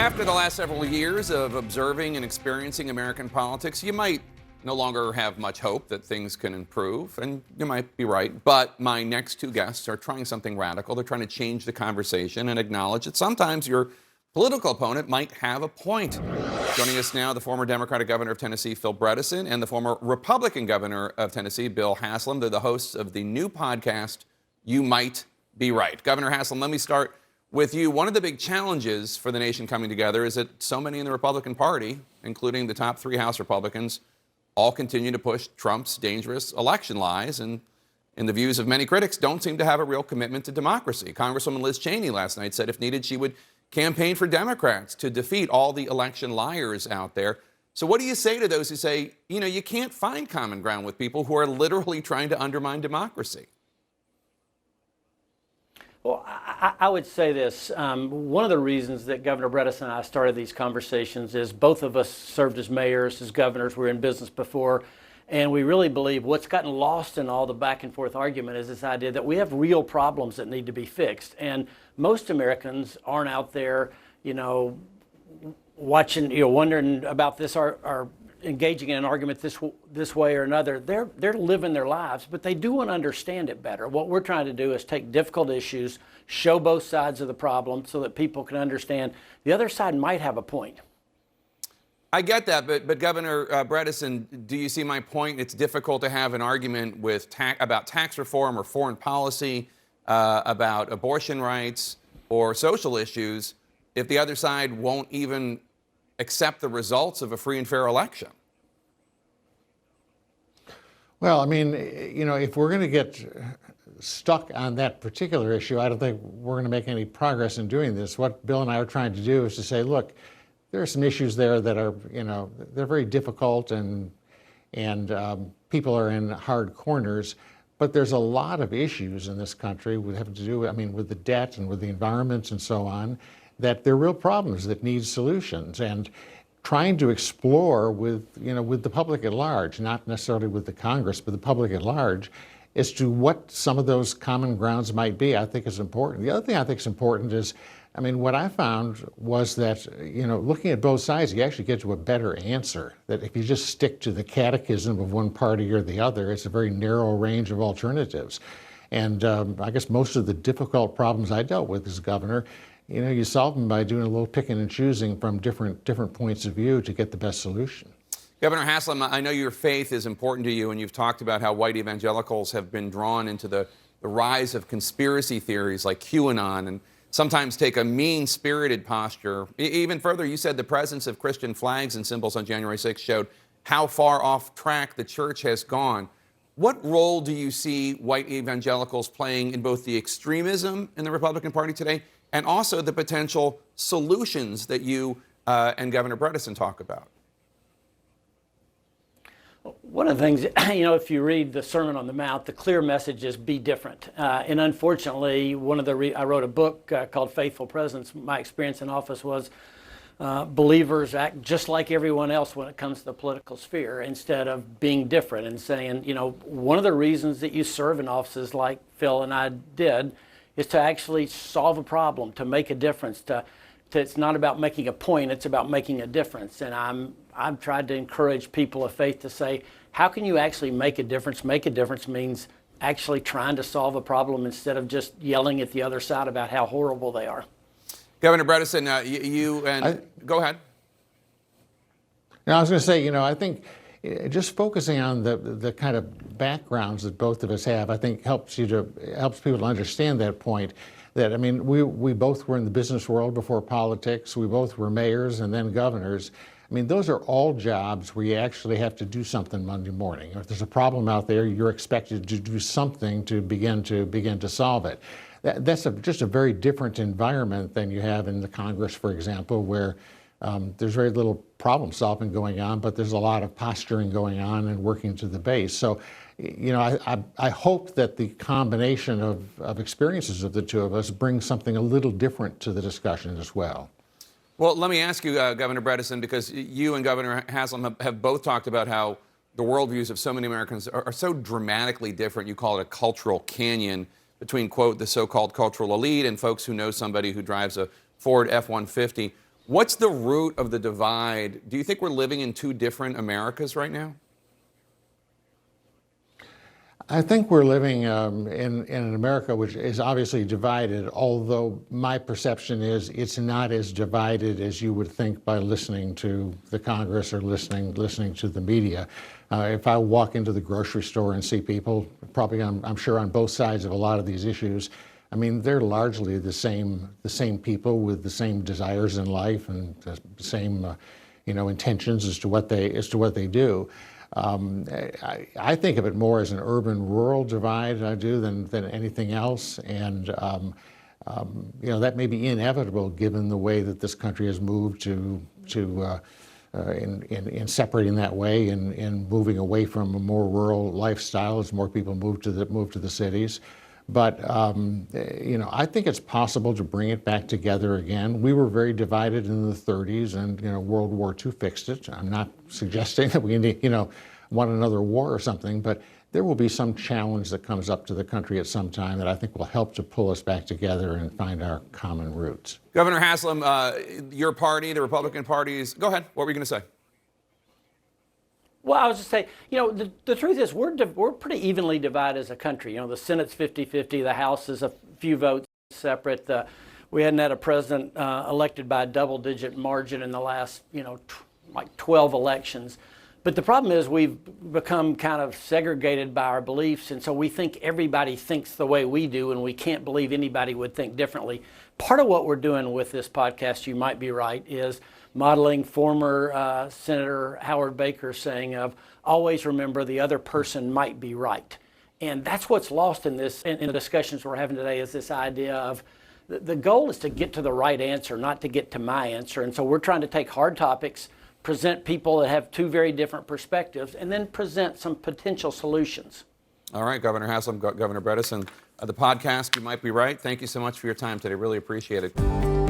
After the last several years of observing and experiencing American politics, you might no longer have much hope that things can improve, and you might be right. But my next two guests are trying something radical. They're trying to change the conversation and acknowledge that sometimes your political opponent might have a point. Joining us now, the former Democratic governor of Tennessee, Phil Bredesen, and the former Republican governor of Tennessee, Bill Haslam. They're the hosts of the new podcast, You Might Be Right. Governor Haslam, let me start with you. One of the big challenges for the nation coming together is that so many in the Republican Party, including the top three House Republicans, all continue to push Trump's dangerous election lies and, in the views of many critics, don't seem to have a real commitment to democracy. Congresswoman Liz Cheney last night said if needed, she would campaign for Democrats to defeat all the election liars out there. So what do you say to those who say, you can't find common ground with people who are literally trying to undermine democracy? Well, I would say this. One of the reasons that Governor Bredesen and I started these conversations is both of us served as mayors, as governors. We were in business before. And we really believe what's gotten lost in all the back and forth argument is this idea that we have real problems that need to be fixed. And most Americans aren't out there, watching, wondering about this or engaging in an argument this way or another. They're living their lives, but they do want to understand it better. What we're trying to do is take difficult issues, show both sides of the problem so that people can understand the other side might have a point. I get that, but Governor Bredesen, do you see my point? It's difficult to have an argument with about tax reform or foreign policy, about abortion rights or social issues if the other side won't even accept the results of a free and fair election. Well, if we're going to get stuck on that particular issue, I don't think we're going to make any progress in doing this. What Bill and I are trying to do is to say, look, there are some issues there that are, they're very difficult and people are in hard corners. But there's a lot of issues in this country that have to do, with the debt and with the environment and so on, that they're real problems that need solutions. And trying to explore with the public at large, not necessarily with the Congress, but the public at large, as to what some of those common grounds might be, I think is important. The other thing I think is important is, what I found was that, looking at both sides, you actually get to a better answer. That if you just stick to the catechism of one party or the other, it's a very narrow range of alternatives. And I guess most of the difficult problems I dealt with as governor, you solve them by doing a little picking and choosing from different points of view to get the best solution. Governor Haslam, I know your faith is important to you, and you've talked about how white evangelicals have been drawn into the rise of conspiracy theories like QAnon and sometimes take a mean-spirited posture. Even further, you said the presence of Christian flags and symbols on January 6th showed how far off track the church has gone. What role do you see white evangelicals playing in both the extremism in the Republican Party today and also the potential solutions that you and Governor Bredesen talk about? One of the things, if you read the Sermon on the Mount, the clear message is be different. And unfortunately, I wrote a book called Faithful Presence. My experience in office was believers act just like everyone else when it comes to the political sphere instead of being different and saying, one of the reasons that you serve in offices like Phil and I did is to actually solve a problem, to make a difference. It's not about making a point, it's about making a difference. And I've tried to encourage people of faith to say, how can you actually make a difference? Make a difference means actually trying to solve a problem instead of just yelling at the other side about how horrible they are. Governor Bredesen, go ahead. Now, I was going to say, I think just focusing on the kind of backgrounds that both of us have, I think helps people to understand that point. That, we both were in the business world before politics. We both were mayors and then governors. Those are all jobs where you actually have to do something Monday morning. If there's a problem out there, you're expected to do something to begin to solve it. That's just a very different environment than you have in the Congress, for example, where there's very little problem solving going on, but there's a lot of posturing going on and working to the base. So, I hope that the combination of experiences of the two of us brings something a little different to the discussion as well. Well, let me ask you, Governor Bredesen, because you and Governor Haslam have both talked about how the worldviews of so many Americans are so dramatically different. You call it a cultural canyon between, quote, the so-called cultural elite and folks who know somebody who drives a Ford F-150. What's the root of the divide? Do you think we're living in two different Americas right now? I think we're living in an America which is obviously divided, although my perception is it's not as divided as you would think by listening to the Congress or listening to the media. If I walk into the grocery store and see people, probably I'm sure on both sides of a lot of these issues, I mean, they're largely the same people with the same desires in life and the same intentions as to what they do. I think of it more as an urban-rural divide, I do, than anything else, and that may be inevitable given the way that this country has moved in separating that way and moving away from a more rural lifestyle as more people move to the cities. But I think it's possible to bring it back together again. We were very divided in the 30s, and World War II fixed it. I'm not suggesting that we need, want another war or something, but there will be some challenge that comes up to the country at some time that I think will help to pull us back together and find our common roots. Governor Haslam, your party, the Republican parties, go ahead. What were you going to say? Well, I was just saying, the truth is we're pretty evenly divided as a country. The Senate's 50-50, the House is a few votes separate. We hadn't had a president elected by a double-digit margin in the last, like 12 elections. But the problem is we've become kind of segregated by our beliefs, and so we think everybody thinks the way we do, and we can't believe anybody would think differently. Part of what we're doing with this podcast, you might be right, is modeling former Senator Howard Baker's saying of always remember the other person might be right. And that's what's lost in the discussions we're having today, is this idea of the goal is to get to the right answer, not to get to my answer. And so we're trying to take hard topics, present people that have two very different perspectives, and then present some potential solutions. All right, Governor Haslam, Governor Bredesen, the podcast, You Might Be Right. Thank you so much for your time today. Really appreciate it.